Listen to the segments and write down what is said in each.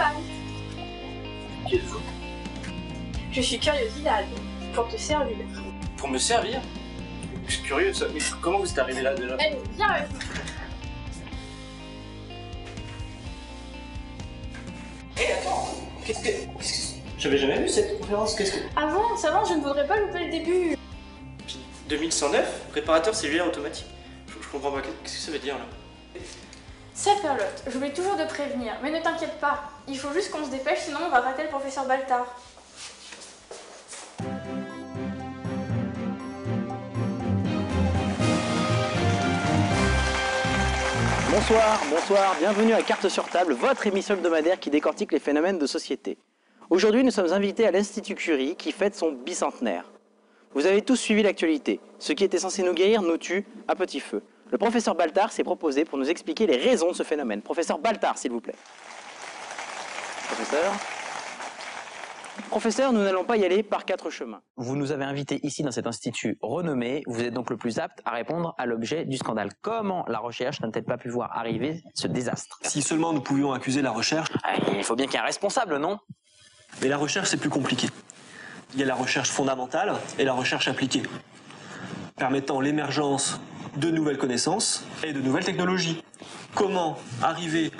Ban. Qui êtes-vous? Je suis Curiosité, pour te servir. Pour me servir? Je suis curieux de ça. Mais comment vous êtes arrivé là déjà? Allez, viens avec moi. Hé, attends! Qu'est-ce que... J'avais jamais vu cette conférence, qu'est-ce que... Avance, je ne voudrais pas louper le début. 2109? Préparateur cellulaire automatique? Je comprends pas, qu'est-ce que ça veut dire là? Saperlotte, j'oublie toujours de prévenir, mais ne t'inquiète pas. Il faut juste qu'on se dépêche, sinon on va rater le professeur Baltard. Bonsoir, bienvenue à Carte sur table, votre émission hebdomadaire qui décortique les phénomènes de société. Aujourd'hui, nous sommes invités à l'Institut Curie qui fête son bicentenaire. Vous avez tous suivi l'actualité. Ce qui était censé nous guérir nous tue à petit feu. Le professeur Baltard s'est proposé pour nous expliquer les raisons de ce phénomène. Professeur Baltard, s'il vous plaît. Professeur, nous n'allons pas y aller par 4 chemins. Vous nous avez invités ici dans cet institut renommé. Vous êtes donc le plus apte à répondre à l'objet du scandale. Comment la recherche n'a-t-elle pas pu voir arriver ce désastre? Si seulement nous pouvions accuser la recherche... Il faut bien qu'il y ait un responsable, non? Mais la recherche, c'est plus compliqué. Il y a la recherche fondamentale et la recherche appliquée, permettant l'émergence de nouvelles connaissances et de nouvelles technologies. Comment arriver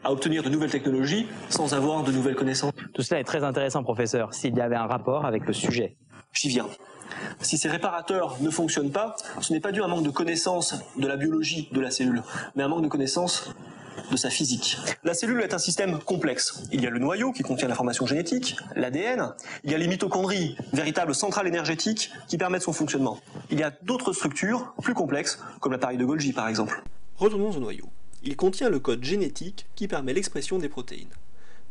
à obtenir de nouvelles technologies sans avoir de nouvelles connaissances? Tout cela est très intéressant, professeur, s'il y avait un rapport avec le sujet. J'y viens. Si ces réparateurs ne fonctionnent pas, ce n'est pas dû à un manque de connaissance de la biologie de la cellule, mais à un manque de connaissance de sa physique. La cellule est un système complexe. Il y a le noyau qui contient l'information génétique, l'ADN, il y a les mitochondries, véritables centrales énergétiques qui permettent son fonctionnement. Il y a d'autres structures plus complexes, comme l'appareil de Golgi par exemple. Retournons au noyau. Il contient le code génétique qui permet l'expression des protéines.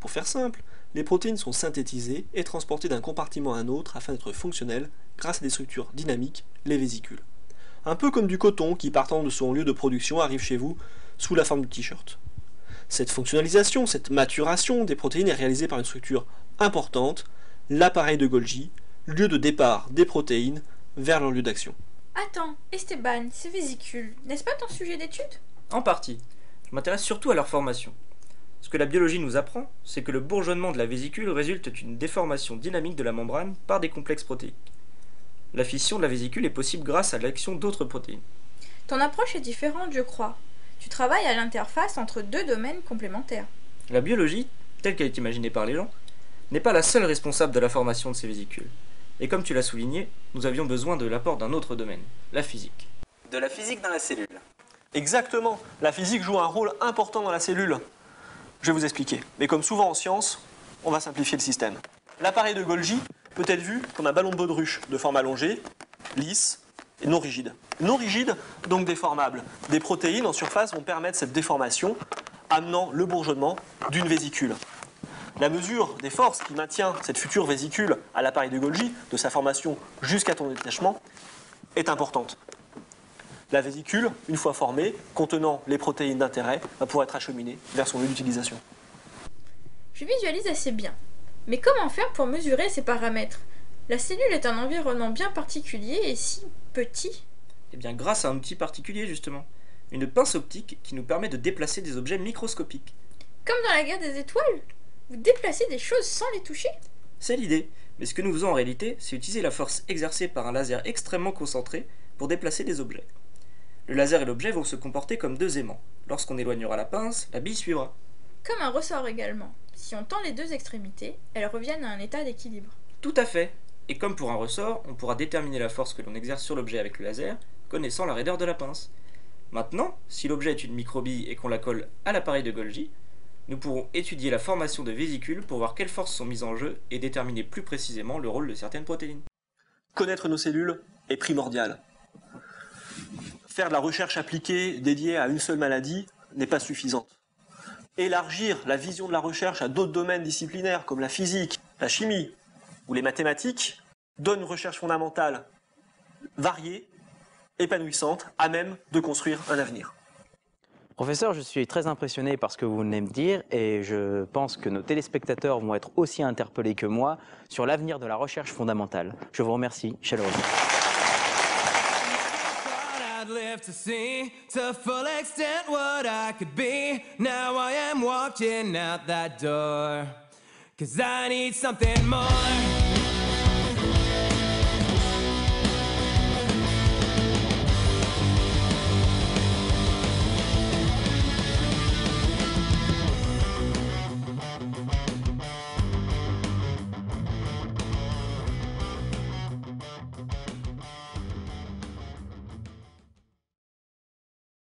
Pour faire simple, les protéines sont synthétisées et transportées d'un compartiment à un autre afin d'être fonctionnelles grâce à des structures dynamiques, les vésicules. Un peu comme du coton qui, partant de son lieu de production, arrive chez vous sous la forme de t-shirt. Cette fonctionnalisation, cette maturation des protéines est réalisée par une structure importante, l'appareil de Golgi, lieu de départ des protéines vers leur lieu d'action. Attends, Esteban, ces vésicules, n'est-ce pas ton sujet d'étude? En partie. Je m'intéresse surtout à leur formation. Ce que la biologie nous apprend, c'est que le bourgeonnement de la vésicule résulte d'une déformation dynamique de la membrane par des complexes protéiques. La fission de la vésicule est possible grâce à l'action d'autres protéines. Ton approche est différente, je crois. Tu travailles à l'interface entre 2 domaines complémentaires. La biologie, telle qu'elle est imaginée par les gens, n'est pas la seule responsable de la formation de ces vésicules. Et comme tu l'as souligné, nous avions besoin de l'apport d'un autre domaine, la physique. De la physique dans la cellule. Exactement, la physique joue un rôle important dans la cellule. Je vais vous expliquer, mais comme souvent en science, on va simplifier le système. L'appareil de Golgi peut être vu comme un ballon de baudruche de forme allongée, lisse et non rigide. Non rigide, donc déformable. Des protéines en surface vont permettre cette déformation, amenant le bourgeonnement d'une vésicule. La mesure des forces qui maintient cette future vésicule à l'appareil de Golgi, de sa formation jusqu'à son détachement, est importante. La vésicule, une fois formée, contenant les protéines d'intérêt, va pouvoir être acheminée vers son lieu d'utilisation. Je visualise assez bien. Mais comment faire pour mesurer ces paramètres? La cellule est un environnement bien particulier et si petit. Eh bien grâce à un outil particulier justement, une pince optique qui nous permet de déplacer des objets microscopiques. Comme dans la guerre des étoiles? Vous déplacez des choses sans les toucher? C'est l'idée, mais ce que nous faisons en réalité, c'est utiliser la force exercée par un laser extrêmement concentré pour déplacer des objets. Le laser et l'objet vont se comporter comme 2 aimants. Lorsqu'on éloignera la pince, la bille suivra. Comme un ressort également. Si on tend les 2 extrémités, elles reviennent à un état d'équilibre. Tout à fait. Et comme pour un ressort, on pourra déterminer la force que l'on exerce sur l'objet avec le laser, connaissant la raideur de la pince. Maintenant, si l'objet est une microbille et qu'on la colle à l'appareil de Golgi, nous pourrons étudier la formation de vésicules pour voir quelles forces sont mises en jeu et déterminer plus précisément le rôle de certaines protéines. Connaître nos cellules est primordial. Faire de la recherche appliquée dédiée à une seule maladie n'est pas suffisante. Élargir la vision de la recherche à d'autres domaines disciplinaires comme la physique, la chimie ou les mathématiques donne une recherche fondamentale variée, épanouissante, à même de construire un avenir. Professeur, je suis très impressionné par ce que vous venez me dire et je pense que nos téléspectateurs vont être aussi interpellés que moi sur l'avenir de la recherche fondamentale. Je vous remercie chaleureusement. lived to see to full extent what I could be. Now I am walking out that door, 'cause I need something more.